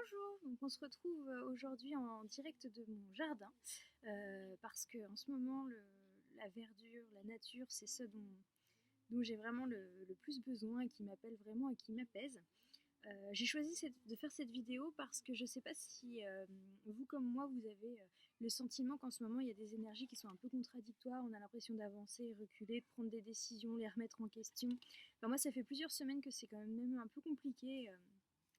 Bonjour, donc on se retrouve aujourd'hui en direct de mon jardin parce que en ce moment la verdure, la nature, c'est ce dont j'ai vraiment le plus besoin et qui m'appelle vraiment et qui m'apaise. J'ai choisi de faire cette vidéo parce que je ne sais pas si vous comme moi vous avez le sentiment qu'en ce moment il y a des énergies qui sont un peu contradictoires, on a l'impression d'avancer, reculer, de prendre des décisions, les remettre en question. Enfin, moi ça fait plusieurs semaines que c'est quand même un peu compliqué.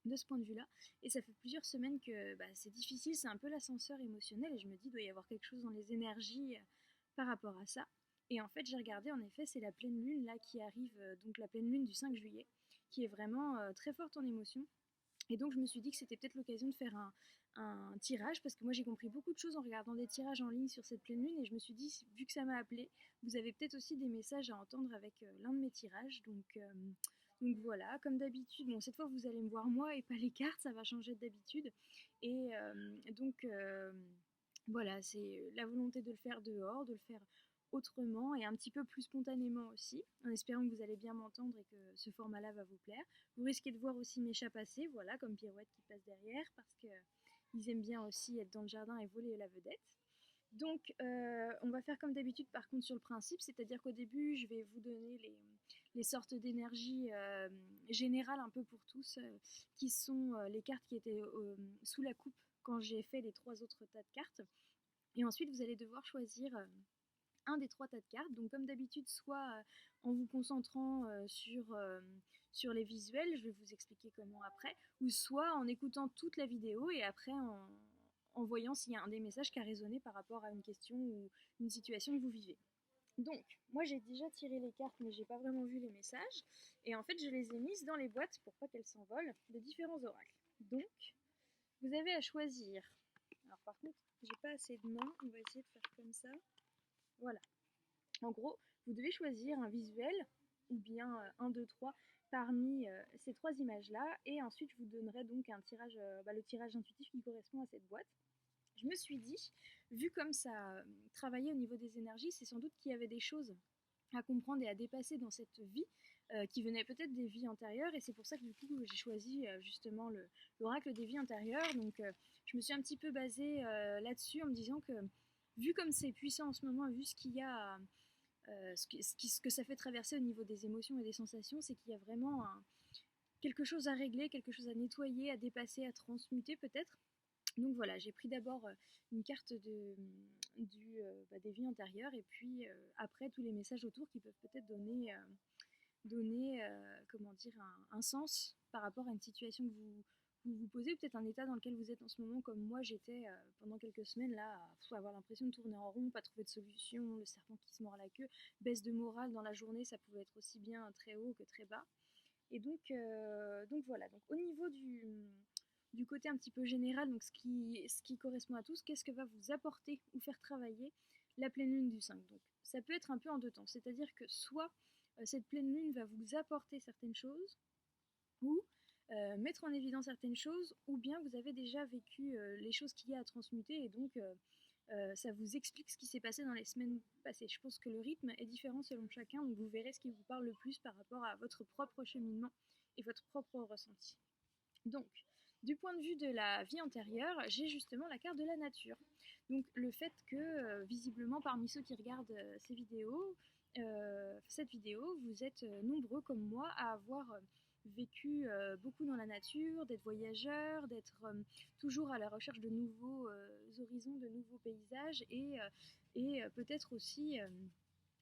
De ce point de vue-là. Et ça fait plusieurs semaines que c'est difficile, c'est un peu l'ascenseur émotionnel et je me dis, il doit y avoir quelque chose dans les énergies par rapport à ça. Et en fait, j'ai regardé, en effet, c'est la pleine lune là qui arrive, donc la pleine lune du 5 juillet, qui est vraiment très forte en émotion. Et donc, je me suis dit que c'était peut-être l'occasion de faire un tirage, parce que moi, j'ai compris beaucoup de choses en regardant des tirages en ligne sur cette pleine lune, et je me suis dit, vu que ça m'a appelé, vous avez peut-être aussi des messages à entendre avec l'un de mes tirages. Donc voilà, comme d'habitude, bon, cette fois, vous allez me voir moi et pas les cartes, ça va changer d'habitude. Et voilà, c'est la volonté de le faire dehors, de le faire autrement et un petit peu plus spontanément aussi, en espérant que vous allez bien m'entendre et que ce format-là va vous plaire. Vous risquez de voir aussi mes chats passer, voilà, comme Pirouette qui passe derrière, parce qu'ils aiment bien aussi être dans le jardin et voler la vedette. Donc, on va faire comme d'habitude, par contre, sur le principe, c'est-à-dire qu'au début, je vais vous donner les sortes d'énergie générales un peu pour tous, qui sont les cartes qui étaient sous la coupe quand j'ai fait les trois autres tas de cartes. Et ensuite, vous allez devoir choisir un des trois tas de cartes. Donc, comme d'habitude, soit en vous concentrant sur les visuels, je vais vous expliquer comment après, ou soit en écoutant toute la vidéo et après en voyant s'il y a un des messages qui a résonné par rapport à une question ou une situation que vous vivez. Donc, moi j'ai déjà tiré les cartes, mais j'ai pas vraiment vu les messages. Et en fait, je les ai mises dans les boîtes pour pas qu'elles s'envolent de différents oracles. Donc, vous avez à choisir. Alors, par contre, j'ai pas assez de mains, on va essayer de faire comme ça. Voilà. En gros, vous devez choisir un visuel ou bien un, deux, trois parmi ces trois images-là et ensuite je vous donnerai donc un tirage, le tirage intuitif qui correspond à cette boîte. Je me suis dit, vu comme ça travaillait au niveau des énergies, c'est sans doute qu'il y avait des choses à comprendre et à dépasser dans cette vie qui venaient peut-être des vies antérieures et c'est pour ça que du coup j'ai choisi justement l'oracle des vies antérieures. Donc je me suis un petit peu basée là-dessus en me disant que vu comme c'est puissant en ce moment, vu ce qu'il y a ce que ça fait traverser au niveau des émotions et des sensations, c'est qu'il y a vraiment quelque chose à régler, quelque chose à nettoyer, à dépasser, à transmuter peut-être. Donc voilà, j'ai pris d'abord une carte des vies antérieures et puis après tous les messages autour qui peuvent peut-être donner comment dire, un sens par rapport à une situation que vous posez, ou peut-être un état dans lequel vous êtes en ce moment, comme moi j'étais pendant quelques semaines là, à avoir l'impression de tourner en rond, pas trouver de solution, le serpent qui se mord la queue, baisse de morale dans la journée, ça pouvait être aussi bien très haut que très bas. Et donc voilà, donc au niveau du côté un petit peu général, donc ce qui correspond à tous, qu'est-ce que va vous apporter ou faire travailler la pleine lune du 5. Donc ça peut être un peu en deux temps, c'est-à-dire que soit cette pleine lune va vous apporter certaines choses, ou mettre en évidence certaines choses, ou bien vous avez déjà vécu les choses qu'il y a à transmuter, et donc ça vous explique ce qui s'est passé dans les semaines passées. Je pense que le rythme est différent selon chacun, donc vous verrez ce qui vous parle le plus par rapport à votre propre cheminement et votre propre ressenti. Donc, du point de vue de la vie antérieure, j'ai justement la carte de la nature. Donc, le fait que, visiblement, parmi ceux qui regardent cette vidéo, vous êtes nombreux comme moi à avoir vécu beaucoup dans la nature, d'être voyageurs, d'être toujours à la recherche de nouveaux horizons, de nouveaux paysages et peut-être aussi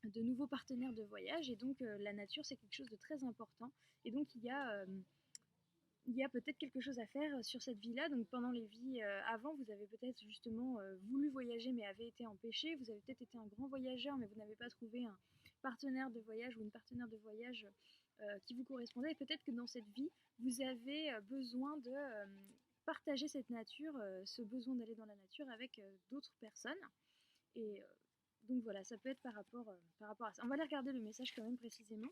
de nouveaux partenaires de voyage. Et donc, la nature, c'est quelque chose de très important. Et donc, il y a peut-être quelque chose à faire sur cette vie-là. Donc pendant les vies avant, vous avez peut-être justement voulu voyager mais avez été empêché. Vous avez peut-être été un grand voyageur mais vous n'avez pas trouvé un partenaire de voyage ou une partenaire de voyage qui vous correspondait. Et peut-être que dans cette vie, vous avez besoin de partager cette nature, ce besoin d'aller dans la nature avec d'autres personnes. Et donc voilà, ça peut être par rapport à ça. On va aller regarder le message quand même précisément.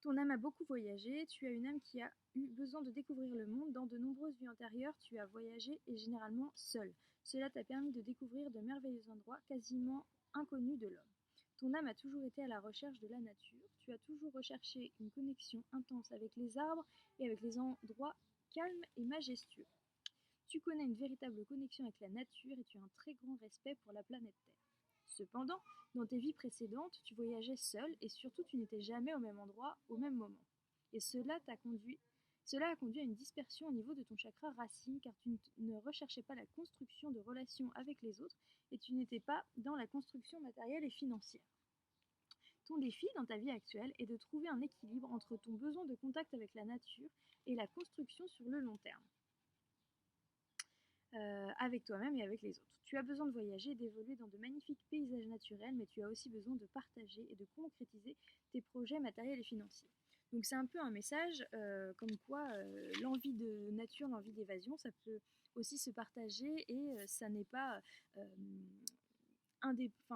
Ton âme a beaucoup voyagé, tu as une âme qui a eu besoin de découvrir le monde. Dans de nombreuses vies antérieures, tu as voyagé et généralement seul. Cela t'a permis de découvrir de merveilleux endroits quasiment inconnus de l'homme. Ton âme a toujours été à la recherche de la nature. Tu as toujours recherché une connexion intense avec les arbres et avec les endroits calme et majestueux. Tu connais une véritable connexion avec la nature et tu as un très grand respect pour la planète Terre. Cependant, dans tes vies précédentes, tu voyageais seul et surtout tu n'étais jamais au même endroit au même moment. Et cela a conduit à une dispersion au niveau de ton chakra racine car tu ne recherchais pas la construction de relations avec les autres et tu n'étais pas dans la construction matérielle et financière. Ton défi dans ta vie actuelle est de trouver un équilibre entre ton besoin de contact avec la nature et la construction sur le long terme, avec toi-même et avec les autres. Tu as besoin de voyager et d'évoluer dans de magnifiques paysages naturels, mais tu as aussi besoin de partager et de concrétiser tes projets matériels et financiers. Donc c'est un peu un message comme quoi l'envie de nature, l'envie d'évasion, ça peut aussi se partager et ça n'est pas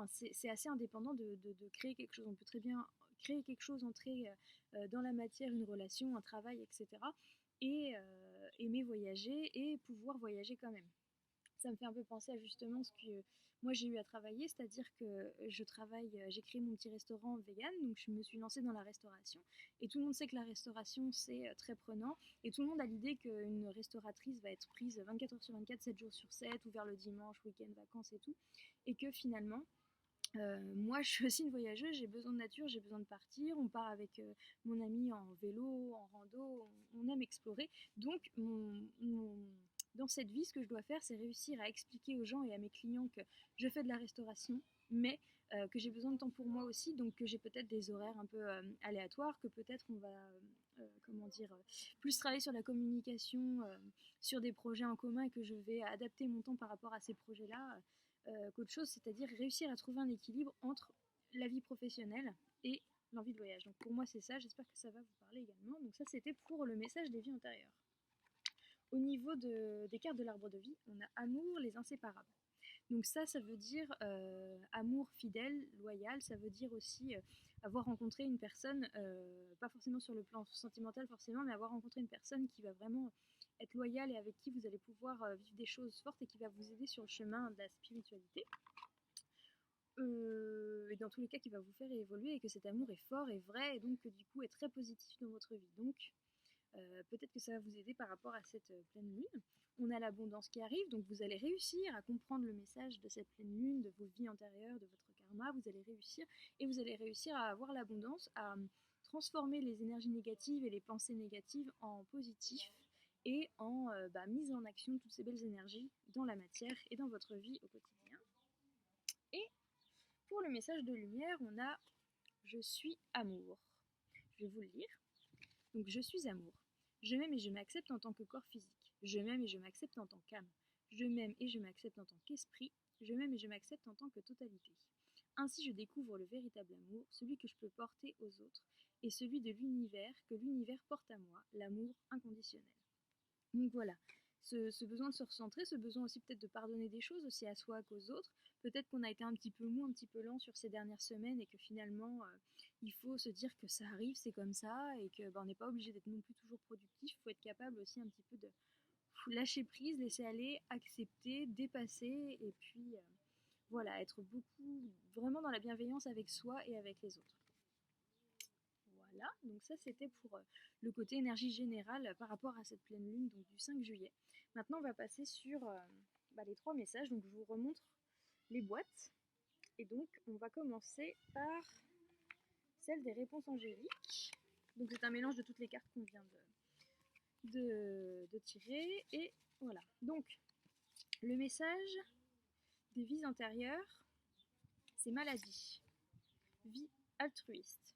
c'est assez indépendant de créer quelque chose. On peut très bien créer quelque chose, entrer dans la matière, une relation, un travail, etc. Et aimer voyager et pouvoir voyager quand même. Ça me fait un peu penser à justement ce que moi j'ai eu à travailler, c'est-à-dire que j'ai créé mon petit restaurant vegan, donc je me suis lancée dans la restauration. Et tout le monde sait que la restauration c'est très prenant, et tout le monde a l'idée qu'une restauratrice va être prise 24 heures sur 24, 7 jours sur 7, ouvert le dimanche, week-end, vacances et tout. Et que finalement, moi, je suis aussi une voyageuse, j'ai besoin de nature, j'ai besoin de partir. On part avec mon ami en vélo, en rando, on aime explorer. Donc, dans cette vie, ce que je dois faire, c'est réussir à expliquer aux gens et à mes clients que je fais de la restauration, mais que j'ai besoin de temps pour moi aussi, donc que j'ai peut-être des horaires un peu aléatoires, que peut-être on va, plus travailler sur la communication, sur des projets en commun et que je vais adapter mon temps par rapport à ces projets-là qu'autre chose, c'est-à-dire réussir à trouver un équilibre entre la vie professionnelle et l'envie de voyage. Donc pour moi c'est ça, j'espère que ça va vous parler également. Donc ça c'était pour le message des vies antérieures. Au niveau des cartes de l'arbre de vie, on a amour, les inséparables. Donc ça veut dire amour fidèle, loyal, ça veut dire aussi avoir rencontré une personne, pas forcément sur le plan sentimental forcément, mais avoir rencontré une personne qui va vraiment être loyale et avec qui vous allez pouvoir vivre des choses fortes et qui va vous aider sur le chemin de la spiritualité. Et dans tous les cas qui va vous faire évoluer et que cet amour est fort et vrai et donc du coup est très positif dans votre vie. Donc peut-être que ça va vous aider par rapport à cette pleine lune. On a l'abondance qui arrive, donc vous allez réussir à comprendre le message de cette pleine lune, de vos vies antérieures, de votre karma, vous allez réussir, et vous allez réussir à avoir l'abondance, à transformer les énergies négatives et les pensées négatives en positif, et en mise en action de toutes ces belles énergies dans la matière et dans votre vie au quotidien. Et pour le message de lumière, on a « Je suis amour ». Je vais vous le lire. Donc je suis amour. Je m'aime et je m'accepte en tant que corps physique. Je m'aime et je m'accepte en tant qu'âme. Je m'aime et je m'accepte en tant qu'esprit. Je m'aime et je m'accepte en tant que totalité. Ainsi je découvre le véritable amour, celui que je peux porter aux autres, et celui de l'univers que l'univers porte à moi, l'amour inconditionnel. Donc voilà, ce besoin de se recentrer, ce besoin aussi peut-être de pardonner des choses aussi à soi qu'aux autres. Peut-être qu'on a été un petit peu mou, un petit peu lent sur ces dernières semaines et que finalement il faut se dire que ça arrive, c'est comme ça et que on n'est pas obligé d'être non plus toujours productif. Il faut être capable aussi un petit peu de lâcher prise, laisser aller, accepter, dépasser et puis voilà, être beaucoup vraiment dans la bienveillance avec soi et avec les autres. Voilà, donc ça c'était pour le côté énergie générale par rapport à cette pleine lune donc du 5 juillet. Maintenant on va passer sur les 3 messages, donc je vous remontre les boîtes. Et donc on va commencer par celle des réponses angéliques. Donc c'est un mélange de toutes les cartes qu'on vient de tirer. Et voilà, donc le message des vies antérieures, c'est maladie, vie altruiste.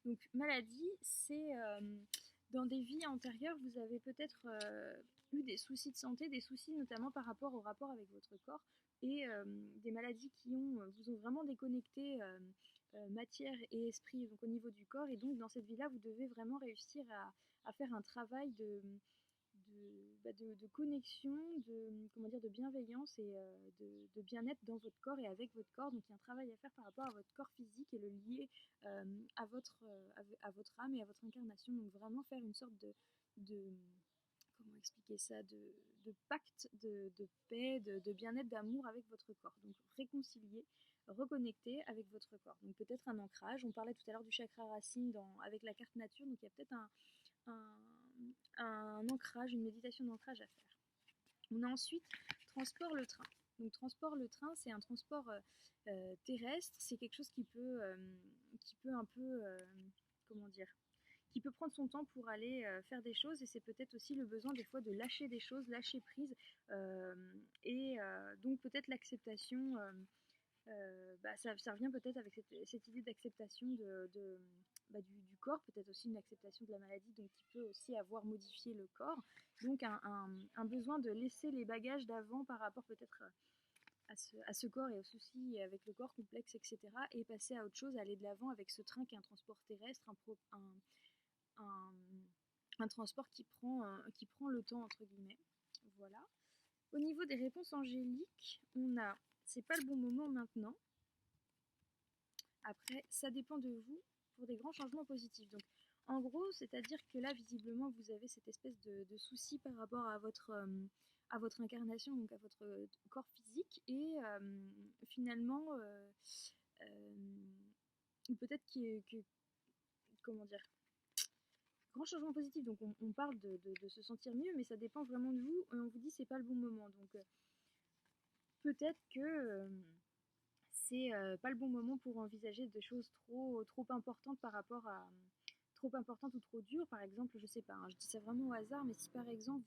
Donc maladie, c'est dans des vies antérieures, vous avez peut-être eu des soucis de santé, des soucis notamment par rapport au rapport avec votre corps et des maladies qui vous ont vraiment déconnecté matière et esprit donc au niveau du corps. Et donc dans cette vie-là, vous devez vraiment réussir à faire un travail de connexion, de bienveillance et de bien-être dans votre corps et avec votre corps. Donc il y a un travail à faire par rapport à votre corps physique et le lier à votre âme et à votre incarnation. Donc vraiment faire une sorte de comment expliquer ça, de pacte, de paix, de bien-être, d'amour avec votre corps. Donc réconcilier, reconnecter avec votre corps. Donc peut-être un ancrage. On parlait tout à l'heure du chakra racine avec la carte nature. Donc il y a peut-être un un ancrage, une méditation d'ancrage à faire. On a ensuite transport le train. Donc transport le train, c'est un transport terrestre, c'est quelque chose qui peut un peu, comment dire, qui peut prendre son temps pour aller faire des choses, et c'est peut-être aussi le besoin des fois de lâcher des choses, lâcher prise, donc peut-être l'acceptation, ça revient peut-être avec cette idée d'acceptation du corps, peut-être aussi une acceptation de la maladie, donc qui peut aussi avoir modifié le corps, donc un besoin de laisser les bagages d'avant par rapport peut-être à ce corps et aux soucis avec le corps complexe, etc., et passer à autre chose, aller de l'avant avec ce train qui est un transport terrestre, un, un transport qui prend le temps, entre guillemets. Voilà. Au niveau des réponses angéliques, on a c'est pas le bon moment maintenant. Après, ça dépend de vous pour des grands changements positifs. Donc, en gros, c'est-à-dire que là, visiblement, vous avez cette espèce de souci par rapport à votre incarnation, donc à votre corps physique, et finalement, peut-être comment dire, grand changement positif. Donc, on parle de se sentir mieux, mais ça dépend vraiment de vous, et on vous dit c'est pas le bon moment. Donc, peut-être que c'est pas le bon moment pour envisager des choses trop importantes par rapport à trop importantes ou trop dures. Par exemple, je sais pas, hein, je dis ça vraiment au hasard, mais si par exemple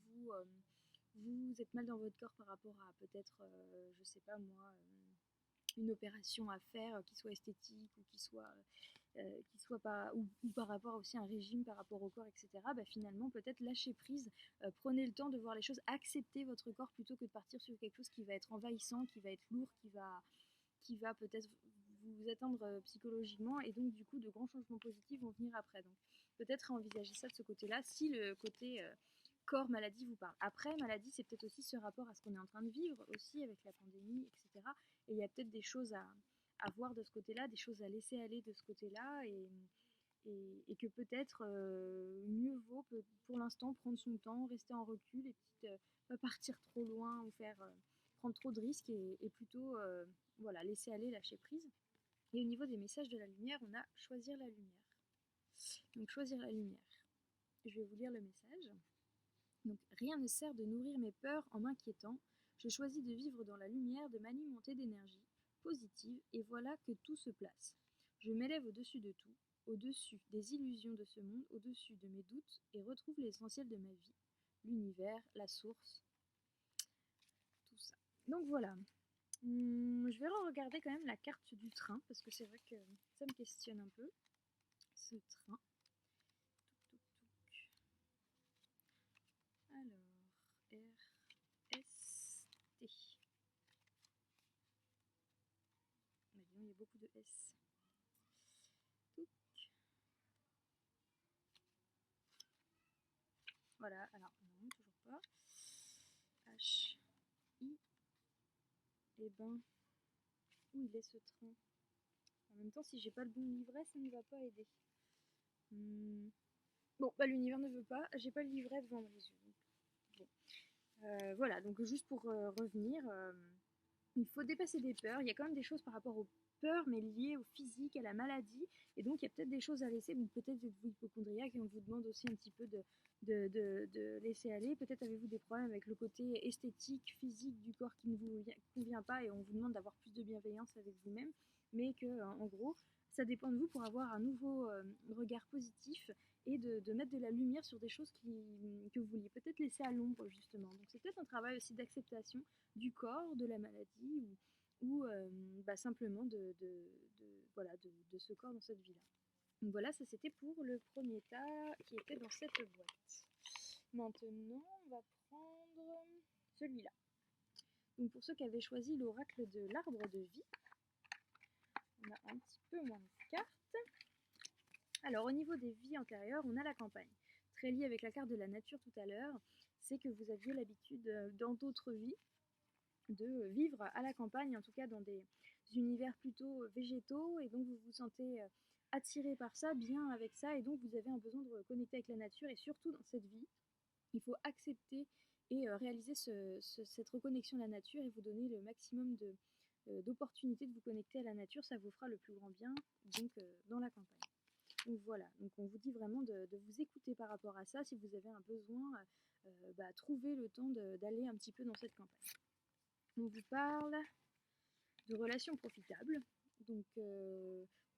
vous êtes mal dans votre corps par rapport à peut-être, je sais pas moi, une opération à faire qui soit esthétique ou qui soit pas, ou par rapport aussi à un régime par rapport au corps, etc., bah finalement peut-être lâcher prise, prenez le temps de voir les choses, accepter votre corps plutôt que de partir sur quelque chose qui va être envahissant, qui va être lourd, qui va peut-être vous atteindre psychologiquement, et donc du coup de grands changements positifs vont venir après. Donc peut-être envisager ça de ce côté-là si le côté corps maladie vous parle. Après, maladie, c'est peut-être aussi ce rapport à ce qu'on est en train de vivre aussi avec la pandémie, etc. Et il y a peut-être des choses à voir de ce côté-là, des choses à laisser aller de ce côté-là, et que peut-être mieux vaut pour l'instant prendre son temps, rester en recul, et pas partir trop loin ou prendre trop de risques, et plutôt voilà, laisser aller, lâcher prise. Et au niveau des messages de la lumière, on a choisir la lumière. Donc choisir la lumière. Je vais vous lire le message. Donc rien ne sert de nourrir mes peurs en m'inquiétant. Je choisis de vivre dans la lumière, de m'alimenter d'énergie positive, et voilà que tout se place. Je m'élève au-dessus de tout, au-dessus des illusions de ce monde, au-dessus de mes doutes, et retrouve l'essentiel de ma vie, l'univers, la source, tout ça. Donc voilà. Je vais regarder quand même la carte du train, parce que c'est vrai que ça me questionne un peu, ce train. Touc, touc, touc. Alors, R-S-T. Bah, disons, il y a beaucoup de S. Touc. Voilà, alors, non, toujours pas. H-I. Et ben, où il est ce train? En même temps, si j'ai pas le bon livret, ça ne va pas aider. Bon, bah l'univers ne veut pas, j'ai pas le livret devant mes yeux. Donc, bon. Voilà, donc juste pour revenir, il faut dépasser des peurs. Il y a quand même des choses par rapport aux peurs, mais liées au physique, à la maladie. Et donc, il y a peut-être des choses à laisser. Peut-être êtes-vous hypochondriaque et on vous demande aussi un petit peu de laisser aller. Peut-être avez-vous des problèmes avec le côté esthétique, physique du corps qui ne vous convient pas, et on vous demande d'avoir plus de bienveillance avec vous-même. Mais que, en gros, ça dépend de vous pour avoir un nouveau regard positif, et de mettre de la lumière sur des choses que vous vouliez peut-être laisser à l'ombre, justement. Donc, c'est peut-être un travail aussi d'acceptation du corps, de la maladie, ou simplement voilà, de ce corps dans cette vie-là. Donc voilà, ça c'était pour le premier tas qui était dans cette boîte. Maintenant, on va prendre celui-là. Donc pour ceux qui avaient choisi l'oracle de l'arbre de vie, on a un petit peu moins de cartes. Alors au niveau des vies antérieures, on a la campagne. Très lié avec la carte de la nature tout à l'heure, c'est que vous aviez l'habitude dans d'autres vies de vivre à la campagne, en tout cas dans des univers plutôt végétaux, et donc vous vous sentez attiré par ça, bien avec ça, et donc vous avez un besoin de connecter avec la nature, et surtout dans cette vie, il faut accepter et réaliser cette reconnexion à la nature, et vous donner le maximum d'opportunités de vous connecter à la nature, ça vous fera le plus grand bien, donc dans la campagne. Donc voilà, donc on vous dit vraiment de vous écouter par rapport à ça. Si vous avez un besoin, trouvez le temps d'aller un petit peu dans cette campagne. On vous parle de relations profitables. Donc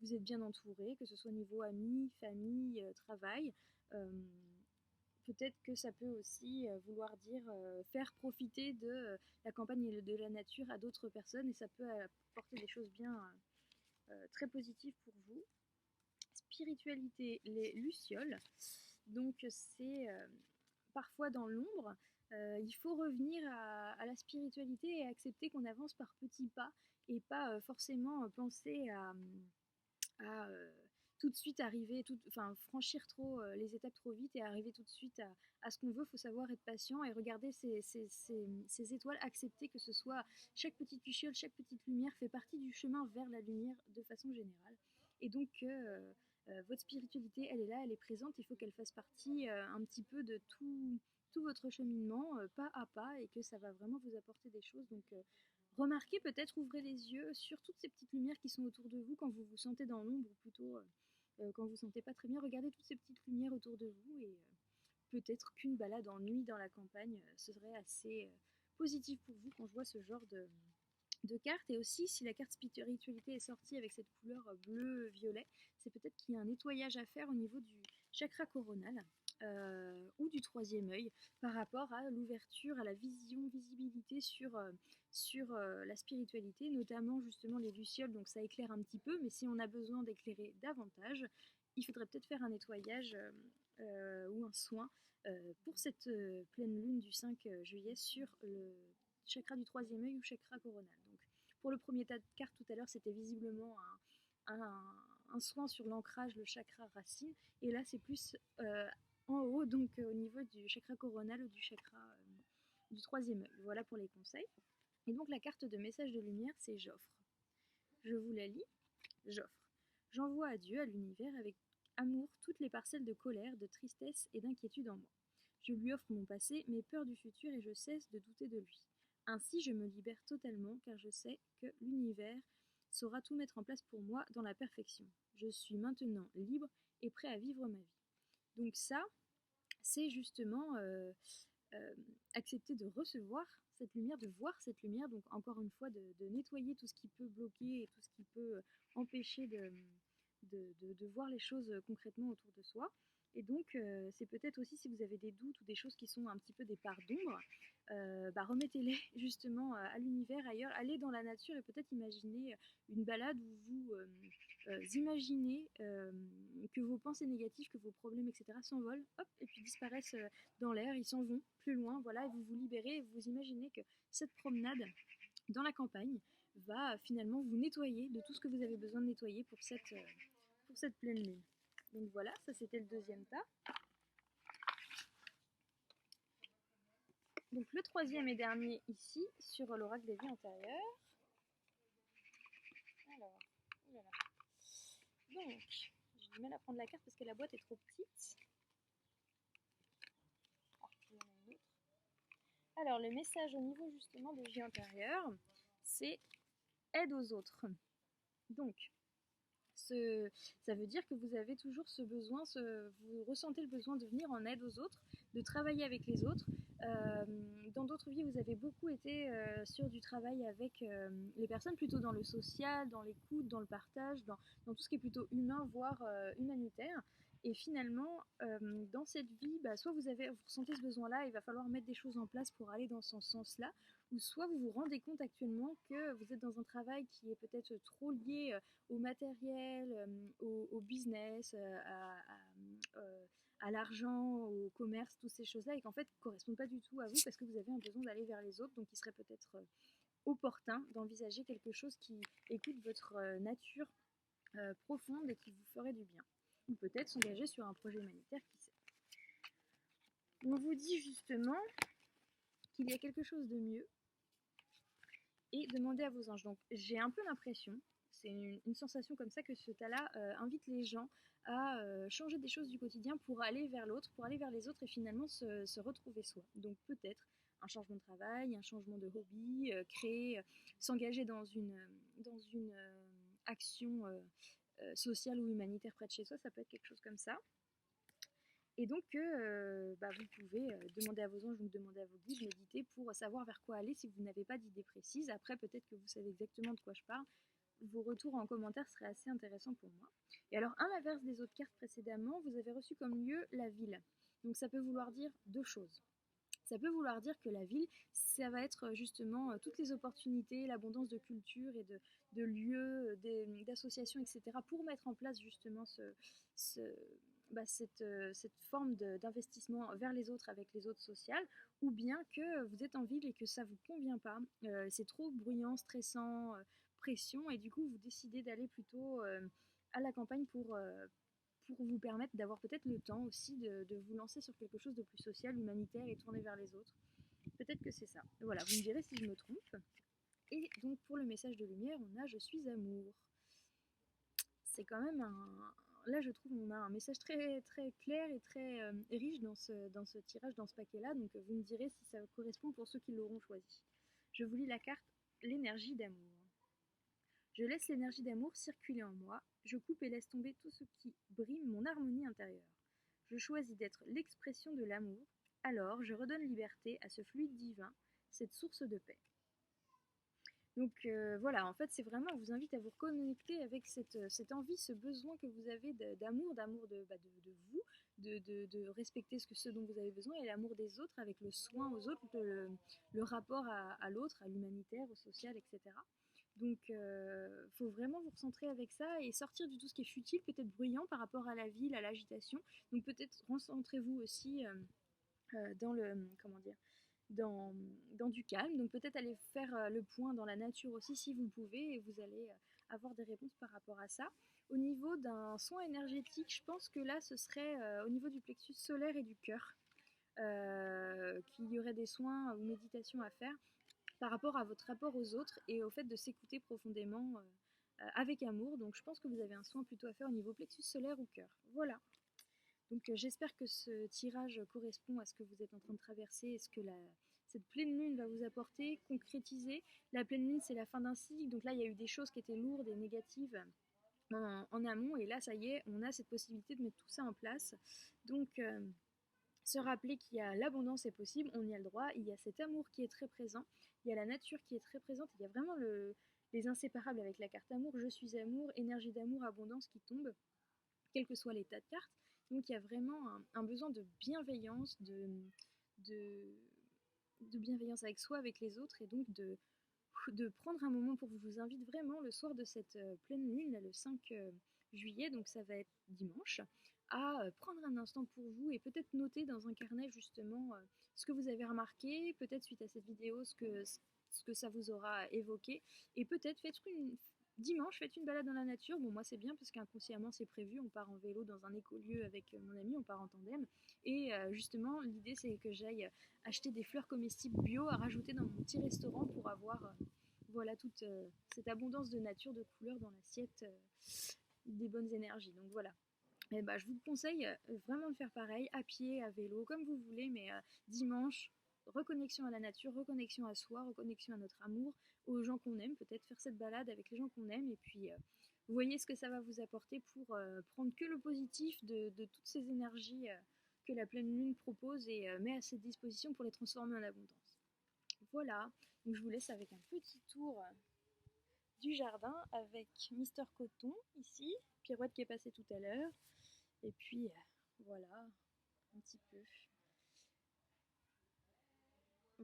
vous êtes bien entouré, que ce soit au niveau amis, famille, travail. Peut-être que ça peut aussi vouloir dire faire profiter de la campagne et de la nature à d'autres personnes, et ça peut apporter des choses bien très positives pour vous. Spiritualité, les lucioles. Donc c'est parfois dans l'ombre. Il faut revenir à la spiritualité et accepter qu'on avance par petits pas et pas forcément penser à tout de suite arriver, franchir trop les étapes trop vite et arriver tout de suite à ce qu'on veut. Il faut savoir être patient et regarder ces étoiles, accepter que ce soit chaque petite luciole, chaque petite lumière fait partie du chemin vers la lumière de façon générale. Et donc votre spiritualité, elle est là, elle est présente, il faut qu'elle fasse partie un petit peu de tout votre cheminement, pas à pas, et que ça va vraiment vous apporter des choses. Donc remarquez peut-être, ouvrez les yeux sur toutes ces petites lumières qui sont autour de vous quand vous vous sentez dans l'ombre, ou plutôt quand vous ne vous sentez pas très bien. Regardez toutes ces petites lumières autour de vous, et peut-être qu'une balade en nuit dans la campagne serait assez positif pour vous quand je vois ce genre de carte. Et aussi, si la carte spiritualité est sortie avec cette couleur bleu-violet, c'est peut-être qu'il y a un nettoyage à faire au niveau du chakra coronal ou du troisième œil par rapport à l'ouverture, à la visibilité sur la spiritualité, notamment justement les lucioles. Donc ça éclaire un petit peu, mais si on a besoin d'éclairer davantage, il faudrait peut-être faire un nettoyage ou un soin pour cette pleine lune du 5 juillet sur le chakra du troisième œil ou chakra coronal. Donc, pour le premier tas de cartes tout à l'heure, c'était visiblement un soin sur l'ancrage, le chakra racine, et là c'est plus en haut, donc au niveau du chakra coronal ou du chakra du troisième œil. Voilà pour les conseils. Et donc la carte de message de lumière, c'est j'offre. Je vous la lis. J'offre. J'envoie à Dieu, à l'univers, avec amour, toutes les parcelles de colère, de tristesse et d'inquiétude en moi. Je lui offre mon passé, mes peurs du futur, et je cesse de douter de lui. Ainsi, je me libère totalement, car je sais que l'univers saura tout mettre en place pour moi dans la perfection. Je suis maintenant libre et prêt à vivre ma vie. Donc ça, c'est justement accepter de recevoir cette lumière, de voir cette lumière, donc encore une fois de nettoyer tout ce qui peut bloquer et tout ce qui peut empêcher de voir les choses concrètement autour de soi. Et donc c'est peut-être aussi, si vous avez des doutes ou des choses qui sont un petit peu des parts d'ombre, remettez-les justement à l'univers, ailleurs, allez dans la nature et peut-être imaginez une balade où vous imaginez que vos pensées négatives, que vos problèmes, etc. s'envolent, hop, et puis disparaissent dans l'air, ils s'en vont plus loin, voilà, et vous vous libérez, et vous imaginez que cette promenade dans la campagne va finalement vous nettoyer de tout ce que vous avez besoin de nettoyer pour cette pleine lune. Donc voilà, ça c'était le deuxième tas. Donc le troisième et dernier ici, sur l'oracle des vies antérieures. Alors, voilà. Donc, j'ai du mal à prendre la carte parce que la boîte est trop petite. Alors, le message au niveau justement des vies antérieures, c'est aide aux autres. Donc, ça veut dire que vous avez toujours ce besoin, vous ressentez le besoin de venir en aide aux autres, de travailler avec les autres. Dans d'autres vies, vous avez beaucoup été sur du travail avec les personnes, plutôt dans le social, dans l'écoute, dans le partage, dans tout ce qui est plutôt humain, voire humanitaire. Et finalement, dans cette vie, soit vous ressentez ce besoin-là, il va falloir mettre des choses en place pour aller dans ce sens-là, ou soit vous vous rendez compte actuellement que vous êtes dans un travail qui est peut-être trop lié au matériel, au business, à l'argent, au commerce, toutes ces choses-là, et qu'en fait ne correspondent pas du tout à vous parce que vous avez un besoin d'aller vers les autres. Donc il serait peut-être opportun d'envisager quelque chose qui écoute votre nature profonde et qui vous ferait du bien. Ou peut-être s'engager sur un projet humanitaire, qui sait. On vous dit justement qu'il y a quelque chose de mieux et demandez à vos anges. Donc j'ai un peu l'impression, c'est une sensation comme ça, que ce tas-là invite les gens à changer des choses du quotidien pour aller vers l'autre, pour aller vers les autres et finalement se retrouver soi. Donc peut-être un changement de travail, un changement de hobby, s'engager dans une action social ou humanitaire près de chez soi, ça peut être quelque chose comme ça. Et donc, vous pouvez demander à vos anges, donc demander à vos guides, méditer pour savoir vers quoi aller si vous n'avez pas d'idée précise. Après, peut-être que vous savez exactement de quoi je parle. Vos retours en commentaire seraient assez intéressants pour moi. Et alors, à l'inverse des autres cartes précédemment, vous avez reçu comme lieu la ville. Donc, ça peut vouloir dire deux choses. Ça peut vouloir dire que la ville, ça va être justement toutes les opportunités, l'abondance de culture et de lieux, d'associations, etc. pour mettre en place justement cette forme d'investissement vers les autres avec les autres sociales, ou bien que vous êtes en ville et que ça ne vous convient pas, c'est trop bruyant, stressant, pression, et du coup vous décidez d'aller plutôt à la campagne pour vous permettre d'avoir peut-être le temps aussi de vous lancer sur quelque chose de plus social, humanitaire et tourné vers les autres. Peut-être que c'est ça. Voilà, vous me direz si je me trompe. Et donc pour le message de lumière, on a « Je suis amour ». C'est quand même un... Là, je trouve qu'on a un message très, très clair et très riche dans ce tirage, dans ce paquet-là. Donc vous me direz si ça correspond pour ceux qui l'auront choisi. Je vous lis la carte « L'énergie d'amour ». Je laisse l'énergie d'amour circuler en moi, je coupe et laisse tomber tout ce qui brime mon harmonie intérieure. Je choisis d'être l'expression de l'amour, alors je redonne liberté à ce fluide divin, cette source de paix. Donc voilà, en fait c'est vraiment, on vous invite à vous reconnecter avec cette envie, ce besoin que vous avez d'amour de vous, de respecter ce dont vous avez besoin, et l'amour des autres avec le soin aux autres, le rapport à l'autre, à l'humanitaire, au social, etc. Donc, faut vraiment vous recentrer avec ça et sortir de tout ce qui est futile, peut-être bruyant par rapport à la ville, à l'agitation. Donc, peut-être recentrez-vous aussi dans le, comment dire, dans du calme. Donc, peut-être aller faire le point dans la nature aussi si vous pouvez, et vous allez avoir des réponses par rapport à ça. Au niveau d'un soin énergétique, je pense que là, ce serait au niveau du plexus solaire et du cœur, qu'il y aurait des soins ou méditations à faire par rapport à votre rapport aux autres et au fait de s'écouter profondément avec amour. Donc je pense que vous avez un soin plutôt à faire au niveau plexus solaire ou cœur. Voilà. Donc j'espère que ce tirage correspond à ce que vous êtes en train de traverser et ce que cette pleine lune va vous apporter, concrétiser. La pleine lune, c'est la fin d'un cycle. Donc là, il y a eu des choses qui étaient lourdes et négatives en amont. Et là, ça y est, on a cette possibilité de mettre tout ça en place. Donc se rappeler qu'il y a l'abondance est possible, on y a le droit, il y a cet amour qui est très présent, il y a la nature qui est très présente, il y a vraiment les inséparables avec la carte amour, je suis amour, énergie d'amour, abondance qui tombe, quel que soit l'état de carte. Donc il y a vraiment un besoin de bienveillance, de bienveillance avec soi, avec les autres, et donc de prendre un moment pour vous invite vraiment le soir de cette pleine lune, là, le 5 juillet, donc ça va être dimanche, à prendre un instant pour vous et peut-être noter dans un carnet justement ce que vous avez remarqué, peut-être suite à cette vidéo ce que ça vous aura évoqué, et peut-être dimanche, faites une balade dans la nature. Bon, moi c'est bien parce qu'inconsciemment c'est prévu, on part en vélo dans un écolieu avec mon ami, on part en tandem, et justement l'idée c'est que j'aille acheter des fleurs comestibles bio à rajouter dans mon petit restaurant pour avoir voilà toute cette abondance de nature, de couleurs dans l'assiette, des bonnes énergies. Donc voilà. Et bah, je vous conseille vraiment de faire pareil, à pied, à vélo, comme vous voulez, mais dimanche, reconnexion à la nature, reconnexion à soi, reconnexion à notre amour, aux gens qu'on aime, peut-être faire cette balade avec les gens qu'on aime, et puis vous voyez ce que ça va vous apporter pour prendre que le positif de toutes ces énergies que la pleine lune propose et met à cette disposition pour les transformer en abondance. Voilà, donc je vous laisse avec un petit tour du jardin avec Mister Coton ici, Pirouette qui est passée tout à l'heure, et puis voilà, un petit peu.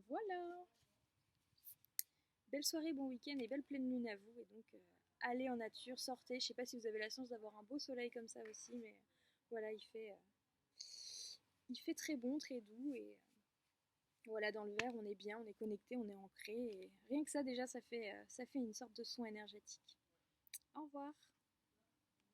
Voilà. Belle soirée, bon week-end et belle pleine lune à vous, et donc allez en nature, sortez. Je sais pas si vous avez la chance d'avoir un beau soleil comme ça aussi, mais voilà, il fait très bon, très doux, et voilà, dans le verre, on est bien, on est connecté, on est ancré, et rien que ça déjà, ça fait une sorte de soin énergétique. Au revoir.